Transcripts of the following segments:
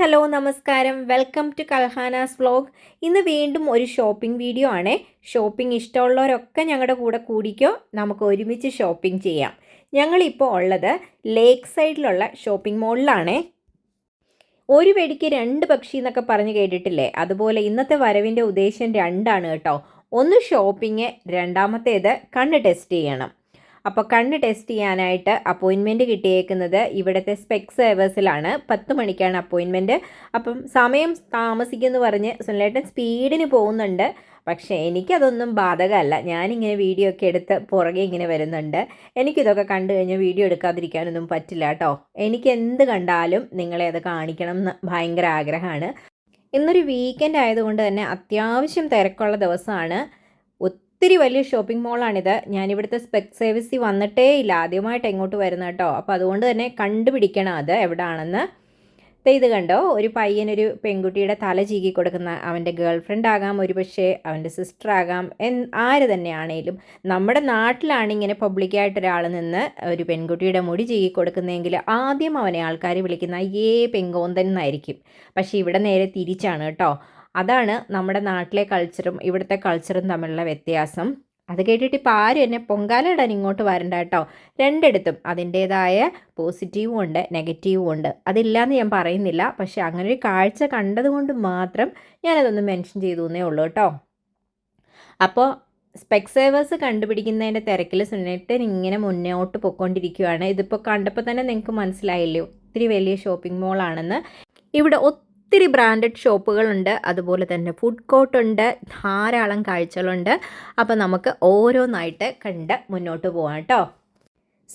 Hello നമസ്കാരം. Welcome to Kalhana's vlog. ഇന്ന് വീണ്ടും ഒരു ഷോപ്പിംഗ് വീഡിയോ ആണ്. ഷോപ്പിംഗ് ഇഷ്ടമുള്ളവരൊക്കെ ഞങ്ങളുടെ കൂടെ കൂടിക്കോ, നമുക്ക് ഒരുമിച്ച് ഷോപ്പിംഗ് ചെയ്യാം. ഞങ്ങളിപ്പോൾ ഉള്ളത് ലേക്ക് സൈഡിലുള്ള ഷോപ്പിംഗ് മോളിലാണ്. ഒരു വെടിക്ക് രണ്ട് പക്ഷി എന്നൊക്കെ പറഞ്ഞ് കേട്ടിട്ടില്ലേ? അതുപോലെ ഇന്നത്തെ വരവിൻ്റെ ഉദ്ദേശം രണ്ടാണ് കേട്ടോ. ഒന്ന് ഷോപ്പിംഗ്, രണ്ടാമത്തേത് കണ്ണ് ടെസ്റ്റ് ചെയ്യണം. അപ്പോൾ കണ്ണ് ടെസ്റ്റ് ചെയ്യാനായിട്ട് അപ്പോയിൻമെൻറ്റ് കിട്ടിയേക്കുന്നത് ഇവിടുത്തെ സ്പെക്സ് സേവേഴ്സിലാണ്. 10 മണിക്കാണ് അപ്പോയിൻമെൻറ്റ്. അപ്പം സമയം താമസിക്കുമെന്ന് പറഞ്ഞ് സുനിലേട്ടൻ സ്പീഡിന് പോകുന്നുണ്ട്. പക്ഷേ എനിക്കതൊന്നും ബാധകമല്ല. ഞാനിങ്ങനെ വീഡിയോ ഒക്കെ എടുത്ത് പുറകെ ഇങ്ങനെ വരുന്നുണ്ട്. എനിക്കിതൊക്കെ കണ്ടു കഴിഞ്ഞാൽ വീഡിയോ എടുക്കാതിരിക്കാനൊന്നും പറ്റില്ല കേട്ടോ. എനിക്ക് എന്ത് കണ്ടാലും നിങ്ങളെ അത് കാണിക്കണം എന്ന് ഭയങ്കര ആഗ്രഹമാണ്. ഇന്നൊരു വീക്കെൻഡ് ആയതുകൊണ്ട് തന്നെ അത്യാവശ്യം തിരക്കുള്ള ദിവസമാണ്. ഒത്തിരി വലിയ ഷോപ്പിംഗ് മോളാണിത്. ഞാനിവിടുത്തെ സ്പെക്സ് സർവീസിൽ വന്നിട്ടേ ഇല്ല, ആദ്യമായിട്ട് എങ്ങോട്ട് വരുന്നത് കേട്ടോ. അപ്പോൾ അതുകൊണ്ട് തന്നെ കണ്ടുപിടിക്കണം അത് എവിടെയാണെന്ന്. ഇത് കണ്ടോ, ഒരു പയ്യനൊരു പെൺകുട്ടിയുടെ തല ചീകി കൊടുക്കുന്ന, അവൻ്റെ ഗേൾ ഫ്രണ്ട് ആകാം, ഒരു പക്ഷേ അവൻ്റെ സിസ്റ്റർ ആകാം, ആര് തന്നെയാണേലും. നമ്മുടെ നാട്ടിലാണ് ഇങ്ങനെ പബ്ലിക്കായിട്ട് ഒരാൾ നിന്ന് ഒരു പെൺകുട്ടിയുടെ മുടി ചീകി കൊടുക്കുന്നതെങ്കിൽ ആദ്യം അവനെ ആൾക്കാർ വിളിക്കുന്ന പെങ്കോന്തൻ എന്നായിരിക്കും. പക്ഷേ ഇവിടെ നേരെ തിരിച്ചാണ് കേട്ടോ. അതാണ് നമ്മുടെ നാട്ടിലെ കൾച്ചറും ഇവിടുത്തെ കൾച്ചറും തമ്മിലുള്ള വ്യത്യാസം. അത് കേട്ടിട്ട് ഇപ്പോൾ ആരും എന്നെ പൊങ്കാല ഇടാൻ ഇങ്ങോട്ട് വരണ്ട കേട്ടോ. രണ്ടിടത്തും അതിൻ്റേതായ പോസിറ്റീവും ഉണ്ട്, നെഗറ്റീവും ഉണ്ട്. അതില്ലാന്ന് ഞാൻ പറയുന്നില്ല. പക്ഷേ അങ്ങനെ ഒരു കാഴ്ച കണ്ടതുകൊണ്ട് മാത്രം ഞാനതൊന്ന് മെൻഷൻ ചെയ്തു എന്നേ ഉള്ളൂ കേട്ടോ. അപ്പോൾ സ്പെക്സ് സേവേഴ്സ് കണ്ടുപിടിക്കുന്നതിൻ്റെ തിരക്കിൽ സുനേട്ടൻ ഇങ്ങനെ മുന്നോട്ട് പൊയ്ക്കൊണ്ടിരിക്കുകയാണ്. ഇതിപ്പോൾ കണ്ടപ്പോൾ തന്നെ നിങ്ങൾക്ക് മനസ്സിലായില്ലേ, ഒത്തിരി വലിയ ഷോപ്പിംഗ് മോളാണെന്ന്. ഇവിടെ ഒത്തിരി ബ്രാൻഡഡ് ഷോപ്പുകളുണ്ട്, അതുപോലെ തന്നെ ഫുഡ് കോർട്ടുണ്ട്, ധാരാളം കാഴ്ചകളുണ്ട്. അപ്പോൾ നമുക്ക് ഓരോന്നായിട്ട് കണ്ട് മുന്നോട്ട് പോകാം കേട്ടോ.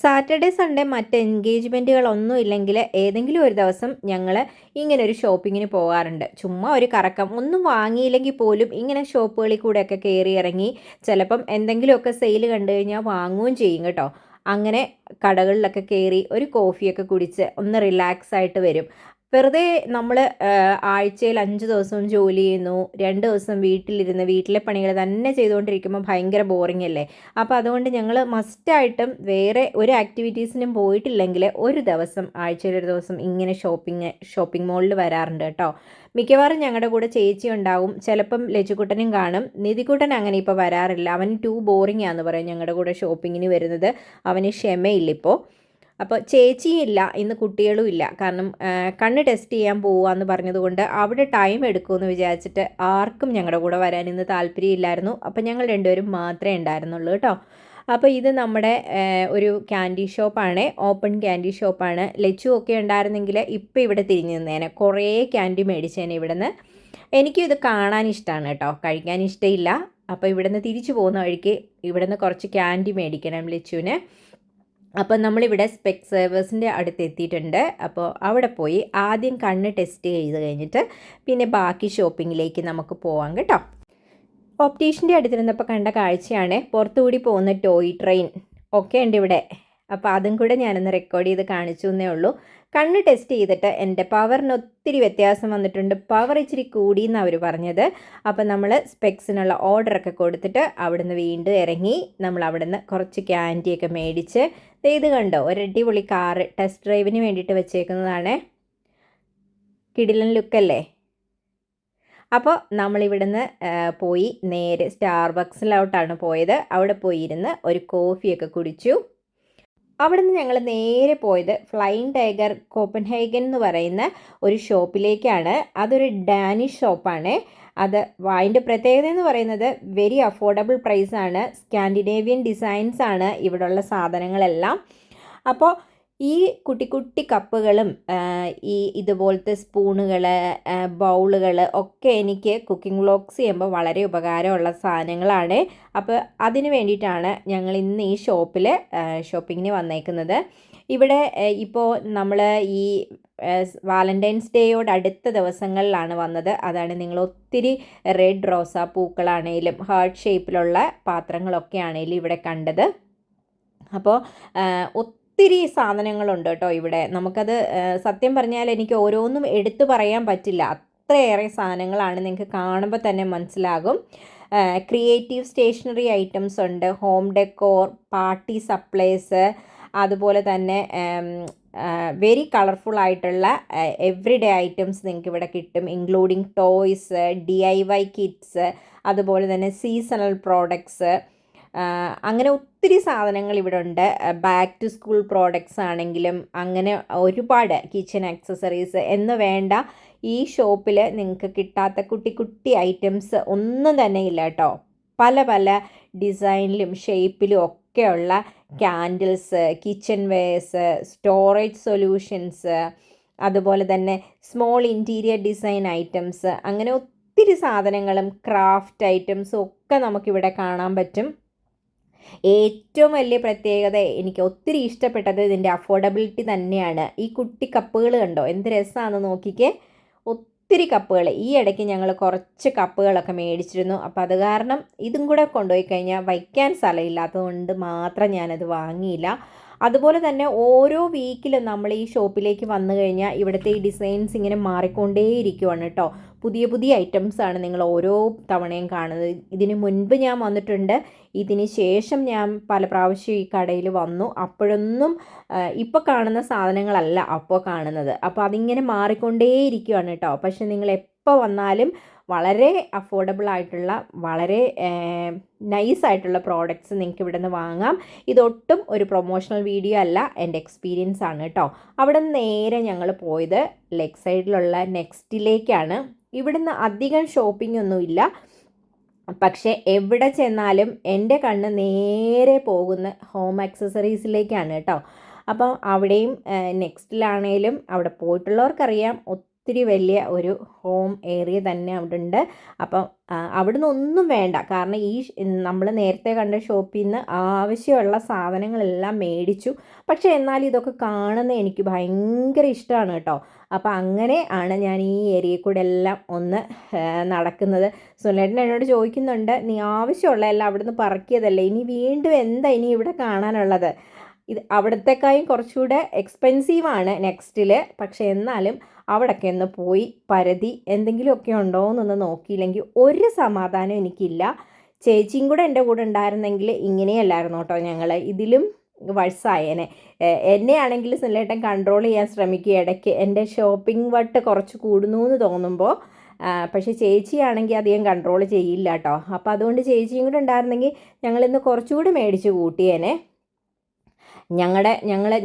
സാറ്റർഡേ സൺഡേ മറ്റ് എൻഗേജ്മെൻറ്റുകളൊന്നും ഇല്ലെങ്കിൽ ഏതെങ്കിലും ഒരു ദിവസം ഞങ്ങൾ ഇങ്ങനെ ഒരു ഷോപ്പിങ്ങിന് പോകാറുണ്ട്. ചുമ്മാ ഒരു കറക്കം, ഒന്നും വാങ്ങിയില്ലെങ്കിൽ പോലും ഇങ്ങനെ ഷോപ്പുകളിൽ കൂടെയൊക്കെ കയറി ഇറങ്ങി ചിലപ്പം എന്തെങ്കിലുമൊക്കെ സെയിൽ കണ്ടു കഴിഞ്ഞാൽ വാങ്ങുകയും ചെയ്യും കേട്ടോ. അങ്ങനെ കടകളിലൊക്കെ കയറി ഒരു കോഫിയൊക്കെ കുടിച്ച് ഒന്ന് റിലാക്സ് ആയിട്ട് വരും. വെറുതെ നമ്മൾ ആഴ്ചയിൽ 5 ദിവസവും ജോലി ചെയ്യുന്നു, 2 ദിവസം വീട്ടിലിരുന്ന് വീട്ടിലെ പണികൾ തന്നെ ചെയ്തുകൊണ്ടിരിക്കുമ്പോൾ ഭയങ്കര ബോറിംഗ് അല്ലേ. അപ്പോൾ അതുകൊണ്ട് ഞങ്ങൾ മസ്റ്റായിട്ടും വേറെ ഒരു ആക്ടിവിറ്റീസിനും പോയിട്ടില്ലെങ്കിൽ ഒരു ദിവസം, ആഴ്ചയിൽ ഒരു ദിവസം ഇങ്ങനെ ഷോപ്പിംഗ് മോളിൽ വരാറുണ്ട് കേട്ടോ. മിക്കവാറും ഞങ്ങളുടെ കൂടെ ചേച്ചി ഉണ്ടാവും, ചിലപ്പം ലച്ചുക്കുട്ടനും കാണും. നിധിക്കുട്ടൻ അങ്ങനെ ഇപ്പോൾ വരാറില്ല, അവൻ ടു ബോറിംഗ് ആണെന്ന് പറയും ഞങ്ങളുടെ കൂടെ ഷോപ്പിങ്ങിന് വരുന്നത്. അവന് ക്ഷമയില്ലിപ്പോൾ. അപ്പോൾ ചേച്ചിയും ഇല്ല, ഇന്ന് കുട്ടികളും ഇല്ല. കാരണം കണ്ണ് ടെസ്റ്റ് ചെയ്യാൻ പോവാന്ന് പറഞ്ഞതുകൊണ്ട് അവിടെ ടൈം എടുക്കുമെന്ന് വിചാരിച്ചിട്ട് ആർക്കും ഞങ്ങളുടെ കൂടെ വരാൻ ഇന്ന് താല്പര്യമില്ലായിരുന്നു. അപ്പോൾ ഞങ്ങൾ രണ്ടുപേരും മാത്രമേ ഉണ്ടായിരുന്നുള്ളൂ കേട്ടോ. അപ്പോൾ ഇത് നമ്മുടെ ഒരു ക്യാൻഡി ഷോപ്പാണ്, ഓപ്പൺ ക്യാൻഡി ഷോപ്പാണ്. ലച്ചു ഒക്കെ ഉണ്ടായിരുന്നെങ്കിൽ ഇപ്പോൾ ഇവിടെ തിരിഞ്ഞു നിന്നേനെ, കുറേ ക്യാൻഡി മേടിച്ചേനെ ഇവിടുന്ന്. എനിക്കും ഇത് കാണാൻ ഇഷ്ടമാണ് കേട്ടോ, കഴിക്കാൻ ഇഷ്ടമില്ല. അപ്പോൾ ഇവിടുന്ന് തിരിച്ചു പോകുന്ന വഴിക്ക് ഇവിടുന്ന് കുറച്ച് ക്യാൻഡി മേടിക്കണം ലച്ചുവിന്. അപ്പോൾ നമ്മളിവിടെ സ്പെക്സ് സേവേഴ്സിൻ്റെ അടുത്ത് എത്തിയിട്ടുണ്ട്. അപ്പോൾ അവിടെ പോയി ആദ്യം കണ്ണ് ടെസ്റ്റ് ചെയ്ത് കഴിഞ്ഞിട്ട് പിന്നെ ബാക്കി ഷോപ്പിങ്ങിലേക്ക് നമുക്ക് പോവാം കേട്ടോ. ഓപ്റ്റീഷ്യൻ്റെ അടുത്തിരുന്നപ്പോൾ കണ്ട കാഴ്ചയാണ് പുറത്തുകൂടി പോകുന്ന ടോയ് ട്രെയിൻ ഒക്കെ ഉണ്ട് ഇവിടെ. അപ്പോൾ അതും കൂടെ ഞാനൊന്ന് റെക്കോർഡ് ചെയ്ത് കാണിച്ചു എന്നേ ഉള്ളൂ. കണ്ണ് ടെസ്റ്റ് ചെയ്തിട്ട് എൻ്റെ പവറിന് ഒത്തിരി വ്യത്യാസം വന്നിട്ടുണ്ട്, പവർ ഇച്ചിരി കൂടി എന്നാണ് അവർ പറഞ്ഞത്. അപ്പോൾ നമ്മൾ സ്പെക്സിനുള്ള ഓർഡറൊക്കെ കൊടുത്തിട്ട് അവിടുന്ന് വീണ്ടും ഇറങ്ങി നമ്മൾ അവിടുന്ന് കുറച്ച് ക്യാൻഡിയൊക്കെ മേടിച്ച്. ഇത് കണ്ടോ, ഒരു അടിപൊളി കാറ് ടെസ്റ്റ് ഡ്രൈവിന് വേണ്ടിയിട്ട് വെച്ചേക്കുന്നതാണ്. കിടിലൻ ലുക്കല്ലേ. അപ്പോൾ നമ്മളിവിടുന്ന് പോയി നേരെ സ്റ്റാർബക്സിലോട്ടാണ് പോയത്. അവിടെ പോയി ഇരുന്ന് ഒരു കോഫിയൊക്കെ കുടിച്ചു. അവിടെ നിന്ന് ഞങ്ങൾ നേരെ പോയത് ഫ്ലൈയിങ് ടൈഗർ കോപ്പൻഹേഗൻ എന്ന് പറയുന്ന ഒരു ഷോപ്പിലേക്കാണ്. അതൊരു ഡാനിഷ് ഷോപ്പാണ്. അതിൻ്റെ പ്രത്യേകത എന്ന് പറയുന്നത് വെരി അഫോർഡബിൾ പ്രൈസാണ്. സ്കാൻഡിനേവിയൻ ഡിസൈൻസ് ആണ് ഇവിടെയുള്ള സാധനങ്ങളെല്ലാം. അപ്പോൾ ഈ കുട്ടി കുട്ടി കപ്പുകളും ഇതുപോലത്തെ സ്പൂണുകൾ, ബൗളുകൾ ഒക്കെ എനിക്ക് കുക്കിംഗ് വ്ളോഗ്സ് ചെയ്യുമ്പോൾ വളരെ ഉപകാരമുള്ള സാധനങ്ങളാണ്. അപ്പോൾ അതിന് വേണ്ടിയിട്ടാണ് ഞങ്ങൾ ഇന്ന് ഈ ഷോപ്പിങ്ങിന് വന്നേക്കുന്നത്. ഇവിടെ ഇപ്പോൾ നമ്മൾ ഈ വാലൻറ്റൈൻസ് ഡേയോട് അടുത്ത ദിവസങ്ങളിലാണ് വന്നത്. അതാണ് നിങ്ങൾ ഒത്തിരി റെഡ് റോസാ പൂക്കളാണേലും ഹാർട്ട് ഷേപ്പിലുള്ള പാത്രങ്ങളൊക്കെ ആണേലും ഇവിടെ കണ്ടത്. അപ്പോൾ ഒത്തിരി സാധനങ്ങളുണ്ട് കേട്ടോ ഇവിടെ. നമുക്കത് സത്യം പറഞ്ഞാൽ എനിക്ക് ഓരോന്നും എടുത്തു പറയാൻ പറ്റില്ല, അത്രയേറെ സാധനങ്ങളാണ്. നിങ്ങൾക്ക് കാണുമ്പോൾ തന്നെ മനസ്സിലാകും. ക്രിയേറ്റീവ് സ്റ്റേഷനറി ഐറ്റംസ് ഉണ്ട്, ഹോം ഡെക്കോർ, പാർട്ടി സപ്ലൈസ്, അതുപോലെ തന്നെ വെരി കളർഫുൾ ആയിട്ടുള്ള എവ്രിഡേ ഐറ്റംസ് നിങ്ങൾക്ക് ഇവിടെ കിട്ടും, ഇൻക്ലൂഡിങ് ടോയ്സ്, DIY കിറ്റ്സ്, അതുപോലെ തന്നെ സീസണൽ പ്രോഡക്ട്സ്, അങ്ങനെ ഒത്തിരി സാധനങ്ങൾ ഇവിടെ ഉണ്ട്. ബാക്ക് ടു സ്കൂൾ പ്രോഡക്ട്സ് ആണെങ്കിലും അങ്ങനെ ഒരുപാട് കിച്ചൺ ആക്സസറീസ് എന്ന് വേണ്ട ഈ ഷോപ്പിൽ നിങ്ങൾക്ക് കിട്ടാത്ത കുട്ടി കുട്ടി ഐറ്റംസ് ഒന്നും തന്നെ ഇല്ല കേട്ടോ. പല പല ഡിസൈനിലും ഷേപ്പിലും ഒക്കെയുള്ള candles, kitchen wares, storage solutions, അതുപോലെ തന്നെ സ്മോൾ ഇൻറ്റീരിയർ ഡിസൈൻ ഐറ്റംസ്, അങ്ങനെ ഒത്തിരി സാധനങ്ങളും ക്രാഫ്റ്റ് ഐറ്റംസും ഒക്കെ നമുക്കിവിടെ കാണാൻ പറ്റും. ഏറ്റവും വലിയ പ്രത്യേകത എനിക്ക് ഒത്തിരി ഇഷ്ടപ്പെട്ടത് ഇതിൻ്റെ അഫോർഡബിലിറ്റി തന്നെയാണ്. ഈ കുട്ടി കപ്പുകൾ കണ്ടോ, എന്ത് രസമാണെന്ന് നോക്കിക്കേ. ഒത്തിരി കപ്പുകൾ, ഈ ഇടയ്ക്ക് ഞങ്ങൾ കുറച്ച് കപ്പുകളൊക്കെ മേടിച്ചിരുന്നു. അപ്പോൾ അത് കാരണം ഇതും കൂടെ കൊണ്ടുപോയി കഴിഞ്ഞാൽ വയ്ക്കാൻ സ്ഥലമില്ലാത്തതുകൊണ്ട് മാത്രം ഞാനത് വാങ്ങിയില്ല. അതുപോലെ തന്നെ ഓരോ വീക്കിലും നമ്മൾ ഈ ഷോപ്പിലേക്ക് വന്നു കഴിഞ്ഞാൽ ഇവിടുത്തെ ഈ ഡിസൈൻസ് ഇങ്ങനെ മാറിക്കൊണ്ടേയിരിക്കുവാണ് കേട്ടോ. പുതിയ പുതിയ ഐറ്റംസാണ് നിങ്ങൾ ഓരോ തവണയും കാണുന്നത്. ഇതിന് മുൻപ് ഞാൻ വന്നിട്ടുണ്ട്, ഇതിന് ശേഷം ഞാൻ പല പ്രാവശ്യം ഈ കടയിൽ വന്നു. അപ്പോഴൊന്നും ഇപ്പോൾ കാണുന്ന സാധനങ്ങളല്ല അപ്പോൾ കാണുന്നത്. അപ്പോൾ അതിങ്ങനെ മാറിക്കൊണ്ടേയിരിക്കുവാണ് കേട്ടോ. പക്ഷെ നിങ്ങൾ എപ്പോൾ വന്നാലും വളരെ അഫോർഡബിൾ ആയിട്ടുള്ള വളരെ നൈസായിട്ടുള്ള പ്രോഡക്റ്റ്സ് നിങ്ങൾക്ക് ഇവിടെ നിന്ന് വാങ്ങാം. ഇതൊട്ടും ഒരു പ്രൊമോഷണൽ വീഡിയോ അല്ല, എൻ്റെ എക്സ്പീരിയൻസ് ആണ് കേട്ടോ. അവിടെ നിന്ന് നേരെ ഞങ്ങൾ പോയത് ലെഗ് സൈഡിലുള്ള നെക്സ്റ്റിലേക്കാണ്. ഇവിടുന്ന് അധികം ഷോപ്പിംഗ് ഒന്നുമില്ല, പക്ഷേ എവിടെ ചെന്നാലും എൻ്റെ കണ്ണ് നേരെ പോകുന്ന ഹോം ആക്സസറീസിലേക്കാണ് കേട്ടോ. അപ്പം അവിടെയും നെക്സ്റ്റിലാണേലും അവിടെ പോയിട്ടുള്ളവർക്കറിയാം ഒത്തിരി വലിയ ഒരു ഹോം ഏരിയ തന്നെ അവിടെ ഉണ്ട്. അപ്പം അവിടുന്ന് ഒന്നും വേണ്ട, കാരണം ഈ നമ്മൾ നേരത്തെ കണ്ട ഷോപ്പിൽ നിന്ന് ആവശ്യമുള്ള സാധനങ്ങളെല്ലാം മേടിച്ചു. പക്ഷേ എന്നാൽ ഇതൊക്കെ കാണുന്ന എനിക്ക് ഭയങ്കര ഇഷ്ടമാണ് കേട്ടോ. അപ്പോൾ അങ്ങനെ ആണ് ഞാൻ ഈ ഏരിയയിൽ കൂടെ എല്ലാം ഒന്ന് നടക്കുന്നത്. സുനിലേട്ടൻ എന്നോട് ചോദിക്കുന്നുണ്ട്, നീ ആവശ്യമുള്ള എല്ലാം അവിടുന്ന് പറക്കിയതല്ലേ, ഇനി വീണ്ടും എന്താ ഇനി ഇവിടെ കാണാനുള്ളത്? ഇത് അവിടത്തേക്കായും കുറച്ചുകൂടെ എക്സ്പെൻസീവാണ് നെക്സ്റ്റിൽ. പക്ഷേ എന്നാലും അവിടെയൊക്കെ ഒന്ന് പോയി പരതി എന്തെങ്കിലുമൊക്കെ ഉണ്ടോ എന്നൊന്ന് നോക്കിയില്ലെങ്കിൽ ഒരു സമാധാനം എനിക്കില്ല. ചേച്ചിയും കൂടെ എൻ്റെ കൂടെ ഉണ്ടായിരുന്നെങ്കിൽ ഇങ്ങനെയല്ലായിരുന്നു കേട്ടോ, ഞങ്ങൾ ഇതിലും വയസ്സായേനെ. എന്നെയാണെങ്കിൽ സുനിലേട്ടൻ കൺട്രോൾ ചെയ്യാൻ ശ്രമിക്കുക ഇടയ്ക്ക്, എൻ്റെ ഷോപ്പിംഗ് വട്ട് കുറച്ച് കൂടുന്നു എന്ന് തോന്നുമ്പോൾ. പക്ഷേ ചേച്ചിയാണെങ്കിൽ അധികം കൺട്രോൾ ചെയ്യില്ല കേട്ടോ. അപ്പോൾ അതുകൊണ്ട് ചേച്ചിയും കൂടെ ഉണ്ടായിരുന്നെങ്കിൽ ഞങ്ങളിന്ന് കുറച്ചുകൂടി മേടിച്ച് കൂട്ടിയേനെ.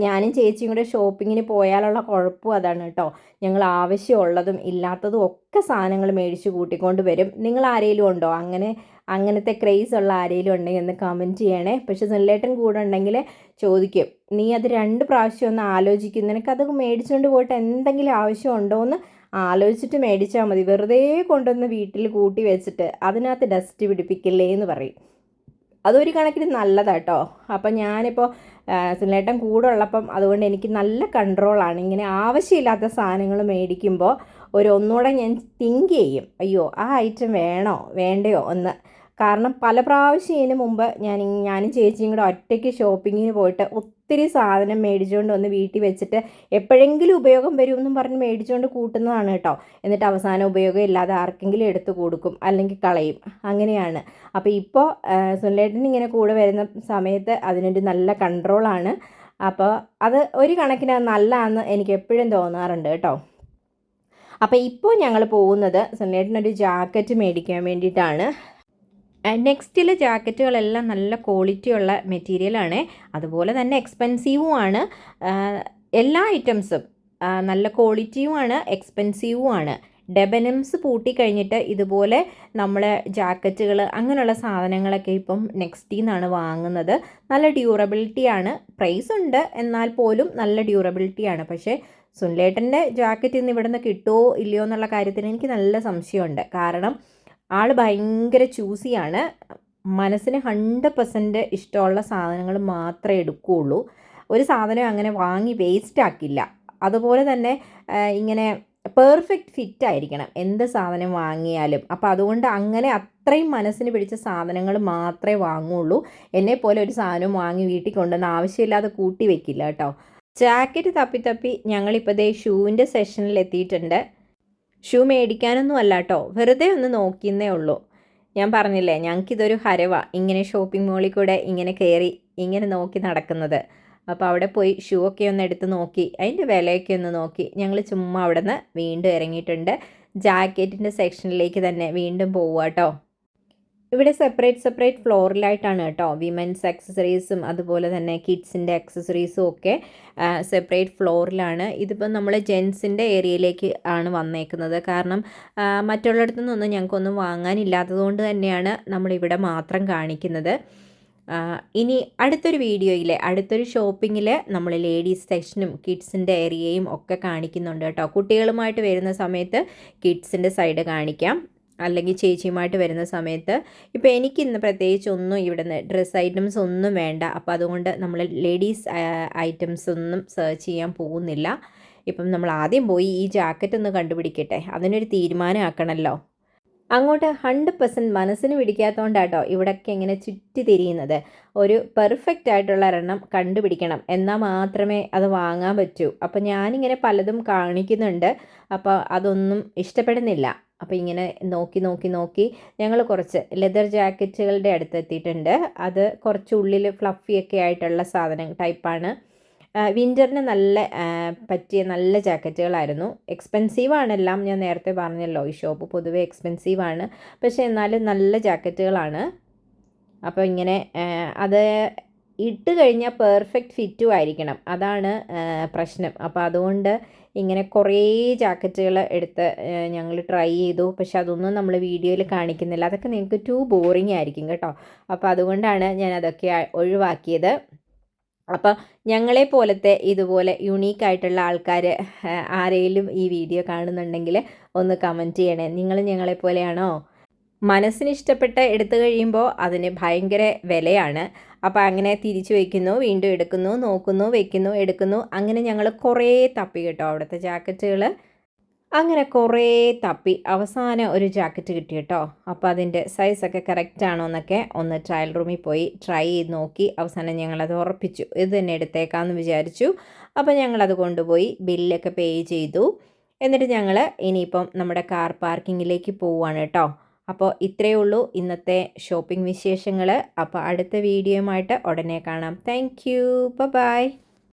ഞാനും ചേച്ചിയും കൂടെ ഷോപ്പിങ്ങിന് പോയാലുള്ള കുഴപ്പവും അതാണ് കേട്ടോ. ഞങ്ങൾ ആവശ്യമുള്ളതും ഇല്ലാത്തതും ഒക്കെ സാധനങ്ങൾ മേടിച്ച് കൂട്ടിക്കൊണ്ട് വരും. നിങ്ങൾ ആരെങ്കിലും ഉണ്ടോ അങ്ങനത്തെ ക്രേസ് ഉള്ള ആരെങ്കിലും ഉണ്ടെങ്കിൽ ഒന്ന് കമൻറ്റ് ചെയ്യണേ. പക്ഷേ സുനിലേട്ടൻ കൂടെ ഉണ്ടെങ്കിൽ ചോദിക്കും, നീ അത് 2 പ്രാവശ്യം ഒന്ന് ആലോചിക്കും, നിനക്കത് മേടിച്ചുകൊണ്ട് പോയിട്ട് എന്തെങ്കിലും ആവശ്യമുണ്ടോ എന്ന് ആലോചിച്ചിട്ട് മേടിച്ചാൽ മതി, വെറുതെ കൊണ്ടുവന്ന് വീട്ടിൽ കൂട്ടി വെച്ചിട്ട് അതിനകത്ത് ഡസ്റ്റ് പിടിപ്പിക്കില്ലേ എന്ന് പറയും. അതൊരു കണക്കിന് നല്ലതാട്ടോ. അപ്പം ഞാനിപ്പോൾ സുനിലേട്ടൻ കൂടെ ഉള്ളപ്പം അതുകൊണ്ട് എനിക്ക് നല്ല കൺട്രോളാണ്. ഇങ്ങനെ ആവശ്യമില്ലാത്ത സാധനങ്ങൾ മേടിക്കുമ്പോൾ ഒന്നുകൂടെ ഞാൻ തിങ്ക് ചെയ്യും, അയ്യോ ആ ഐറ്റം വേണോ വേണ്ടയോ എന്ന്. കാരണം പല പ്രാവശ്യം ഇതിന് മുമ്പ് ഞാനും ചേച്ചിയും കൂടെ ഒറ്റയ്ക്ക് ഷോപ്പിങ്ങിന് പോയിട്ട് ഒത്തിരി സാധനം മേടിച്ചുകൊണ്ട് വന്ന് വീട്ടിൽ വെച്ചിട്ട് എപ്പോഴെങ്കിലും ഉപയോഗം വരുമെന്നും പറഞ്ഞ് മേടിച്ചുകൊണ്ട് കൂട്ടുന്നതാണ് കേട്ടോ. എന്നിട്ട് അവസാനം ഉപയോഗം ഇല്ലാതെ ആർക്കെങ്കിലും എടുത്ത് കൊടുക്കും, അല്ലെങ്കിൽ കളയും, അങ്ങനെയാണ്. അപ്പോൾ ഇപ്പോൾ സുനിലേട്ടൻ ഇങ്ങനെ കൂടെ വരുന്ന സമയത്ത് അതിനൊരു നല്ല കൺട്രോളാണ്. അപ്പോൾ അത് ഒരു കണക്കിന് നല്ലതാണെന്ന് എനിക്ക് എപ്പോഴും തോന്നാറുണ്ട് കേട്ടോ. അപ്പോൾ ഇപ്പോൾ ഞങ്ങൾ പോകുന്നത് സുനിലേട്ടനൊരു ജാക്കറ്റ് മേടിക്കാൻ വേണ്ടിയിട്ടാണ്. നെക്സ്റ്റിലെ ജാക്കറ്റുകളെല്ലാം നല്ല ക്വാളിറ്റിയുള്ള മെറ്റീരിയലാണ്, അതുപോലെ തന്നെ എക്സ്പെൻസീവുമാണ്. എല്ലാ ഐറ്റംസും നല്ല ക്വാളിറ്റിയുമാണ്, എക്സ്പെൻസീവുമാണ്. ഡെബനിംസ് പൂട്ടിക്കഴിഞ്ഞിട്ട് ഇതുപോലെ നമ്മൾ ജാക്കറ്റുകൾ അങ്ങനെയുള്ള സാധനങ്ങളൊക്കെ ഇപ്പം നെക്സ്റ്റിൽ നിന്നാണ് വാങ്ങുന്നത്. നല്ല ഡ്യൂറബിലിറ്റിയാണ്, പ്രൈസ് ഉണ്ട് എന്നാൽ പോലും നല്ല ഡ്യൂറബിലിറ്റിയാണ്. പക്ഷേ സുനിലേട്ടൻ്റെ ജാക്കറ്റ് ഇന്ന് ഇവിടെ നിന്ന് കിട്ടുമോ ഇല്ലയോ എന്നുള്ള കാര്യത്തിൽ എനിക്ക് നല്ല സംശയമുണ്ട്. കാരണം ആൾ ഭയങ്കര ചൂസിയാണ്, മനസ്സിന് 100% ഇഷ്ടമുള്ള സാധനങ്ങൾ മാത്രമേ എടുക്കുകയുള്ളൂ. ഒരു സാധനം അങ്ങനെ വാങ്ങി വേസ്റ്റ് ആക്കില്ല. അതുപോലെ തന്നെ ഇങ്ങനെ പെർഫെക്റ്റ് ഫിറ്റ് ആയിരിക്കണം എന്ത് സാധനം വാങ്ങിയാലും. അപ്പോൾ അതുകൊണ്ട് അങ്ങനെ അത്രയും മനസ്സിന് പിടിച്ച സാധനങ്ങൾ മാത്രമേ വാങ്ങുള്ളൂ. എന്നെപ്പോലെ ഒരു സാധനം വാങ്ങി വീട്ടിൽ കൊണ്ടുവന്ന് ആവശ്യമില്ലാതെ കൂട്ടി വെക്കില്ല കേട്ടോ. ജാക്കറ്റ് തപ്പി ഞങ്ങളിപ്പോൾ ദേ ഷൂവിൻ്റെ സെഷനിൽ എത്തിയിട്ടുണ്ട്. ഷൂ മേടിക്കാനൊന്നും അല്ല കേട്ടോ, വെറുതെ ഒന്ന് നോക്കിയെന്നേ ഉള്ളൂ. ഞാൻ പറഞ്ഞില്ലേ ഞങ്ങൾക്കിതൊരു ഹരവാ, ഇങ്ങനെ ഷോപ്പിംഗ് മോളിൽ കൂടെ ഇങ്ങനെ കയറി ഇങ്ങനെ നോക്കി നടക്കുന്നത്. അപ്പോൾ അവിടെ പോയി ഷൂ ഒക്കെ ഒന്ന് എടുത്ത് നോക്കി, അതിൻ്റെ വിലയൊക്കെ ഒന്ന് നോക്കി. ഞങ്ങൾ ചുമ്മാ അവിടെ നിന്ന് വീണ്ടും ഇറങ്ങിയിട്ടുണ്ട്. ജാക്കറ്റിൻ്റെ സെക്ഷനിലേക്ക് തന്നെ വീണ്ടും പോവുക കേട്ടോ. ഇവിടെ സെപ്പറേറ്റ് ഫ്ലോറിലായിട്ടാണ് കേട്ടോ വിമൻസ് ആക്സസറീസും അതുപോലെ തന്നെ കിഡ്സിൻ്റെ ആക്സസറീസും ഒക്കെ സെപ്പറേറ്റ് ഫ്ലോറിലാണ്. ഇതിപ്പോൾ നമ്മൾ ജെൻസിൻ്റെ ഏരിയയിലേക്ക് ആണ് വന്നേക്കുന്നത്. കാരണം മറ്റുള്ളിടത്തു നിന്നൊന്നും ഞങ്ങൾക്കൊന്നും വാങ്ങാനില്ലാത്തതുകൊണ്ട് തന്നെയാണ് നമ്മളിവിടെ മാത്രം കാണിക്കുന്നത്. ഇനി അടുത്തൊരു വീഡിയോയിൽ അടുത്തൊരു ഷോപ്പിങ്ങിൽ നമ്മൾ ലേഡീസ് സെക്ഷനും കിഡ്സിൻ്റെ ഏരിയയും ഒക്കെ കാണിക്കുന്നുണ്ട് കേട്ടോ. കുട്ടികളുമായിട്ട് വരുന്ന സമയത്ത് കിഡ്സിൻ്റെ സൈഡ് കാണിക്കാം, അല്ലെങ്കിൽ ചേച്ചിയുമായിട്ട് വരുന്ന സമയത്ത്. ഇപ്പോൾ എനിക്കിന്ന് പ്രത്യേകിച്ച് ഒന്നും ഇവിടെ നിന്ന് ഡ്രസ്സ് ഐറ്റംസ് ഒന്നും വേണ്ട. അപ്പോൾ അതുകൊണ്ട് നമ്മൾ ലേഡീസ് ഐറ്റംസ് ഒന്നും സെർച്ച് ചെയ്യാൻ പോകുന്നില്ല. ഇപ്പം നമ്മൾ ആദ്യം പോയി ഈ ജാക്കറ്റ് ഒന്ന് കണ്ടുപിടിക്കട്ടെ, അതിനൊരു തീരുമാനമാക്കണമല്ലോ. അങ്ങോട്ട് 100% മനസ്സിന് പിടിക്കാത്തതുകൊണ്ടാട്ടോ ഇവിടെയൊക്കെ ഇങ്ങനെ ചുറ്റി തിരിയുന്നത്. ഒരു പെർഫെക്റ്റ് ആയിട്ടുള്ള ഒരെണ്ണം കണ്ടുപിടിക്കണം, എന്നാൽ മാത്രമേ അത് വാങ്ങാൻ പറ്റൂ. അപ്പോൾ ഞാനിങ്ങനെ പലതും കാണിക്കുന്നുണ്ട്, അപ്പോൾ അതൊന്നും ഇഷ്ടപ്പെടുന്നില്ല. അപ്പോൾ ഇങ്ങനെ നോക്കി ഞങ്ങൾ കുറച്ച് ലെതർ ജാക്കറ്റുകളുടെ അടുത്ത് എത്തിയിട്ടുണ്ട്. അത് കുറച്ച് ഉള്ളിൽ ഫ്ലഫിയൊക്കെ ആയിട്ടുള്ള സാധനം ടൈപ്പാണ്. വിൻ്ററിന് നല്ല പറ്റിയ നല്ല ജാക്കറ്റുകളായിരുന്നു. എക്സ്പെൻസീവാണെല്ലാം, ഞാൻ നേരത്തെ പറഞ്ഞല്ലോ ഈ ഷോപ്പ് പൊതുവെ എക്സ്പെൻസീവാണ്, പക്ഷേ എന്നാലും നല്ല ജാക്കറ്റുകളാണ്. അപ്പോൾ ഇങ്ങനെ അത് ഇട്ട് കഴിഞ്ഞാൽ പെർഫെക്റ്റ് ഫിറ്റും ആയിരിക്കണം, അതാണ് പ്രശ്നം. അപ്പോൾ അതുകൊണ്ട് ഇങ്ങനെ കുറേ ജാക്കറ്റുകൾ എടുത്ത് ഞങ്ങൾ ട്രൈ ചെയ്തു. പക്ഷെ അതൊന്നും നമ്മൾ വീഡിയോയിൽ കാണിക്കുന്നില്ല, അതൊക്കെ നിങ്ങൾക്ക് ടു ബോറിംഗ് ആയിരിക്കും കേട്ടോ. അപ്പോൾ അതുകൊണ്ടാണ് ഞാൻ അതൊക്കെ ഒഴിവാക്കിയത്. അപ്പോൾ ഞങ്ങളെ പോലത്തെ ഇതുപോലെ യുണീക്കായിട്ടുള്ള ആൾക്കാർ ആരെങ്കിലും ഈ വീഡിയോ കാണുന്നുണ്ടെങ്കിൽ ഒന്ന് കമൻറ്റ് ചെയ്യണേ. നിങ്ങൾ ഞങ്ങളെപ്പോലെയാണോ? മനസ്സിന് ഇഷ്ടപ്പെട്ട് എടുത്തു കഴിയുമ്പോൾ അതിന് ഭയങ്കര വിലയാണ്. അപ്പോൾ അങ്ങനെ തിരിച്ചു വയ്ക്കുന്നു, വീണ്ടും എടുക്കുന്നു, നോക്കുന്നു, വയ്ക്കുന്നു, എടുക്കുന്നു. അങ്ങനെ ഞങ്ങൾ കുറേ തപ്പി കേട്ടോ അവിടുത്തെ ജാക്കറ്റുകൾ. അങ്ങനെ കുറേ തപ്പി അവസാനം ഒരു ജാക്കറ്റ് കിട്ടി കേട്ടോ. അപ്പോൾ അതിൻ്റെ സൈസൊക്കെ കറക്റ്റ് ആണോ എന്നൊക്കെ ഒന്ന് ട്രയൽ റൂമിൽ പോയി ട്രൈ ചെയ്ത് നോക്കി. അവസാനം ഞങ്ങളത് ഉറപ്പിച്ചു, ഇത് തന്നെ എടുത്തേക്കാമെന്ന് വിചാരിച്ചു. അപ്പോൾ ഞങ്ങളത് കൊണ്ടുപോയി ബില്ലൊക്കെ പേ ചെയ്തു. എന്നിട്ട് ഞങ്ങൾ ഇനിയിപ്പം നമ്മുടെ കാർ പാർക്കിങ്ങിലേക്ക് പോവുകയാണ് കേട്ടോ. അപ്പോൾ ഇത്രയേ ഉള്ളൂ ഇന്നത്തെ ഷോപ്പിംഗ് വിശേഷങ്ങൾ. അപ്പോൾ അടുത്ത വീഡിയോയുമായിട്ട് ഉടനെ കാണാം. Thank you, by.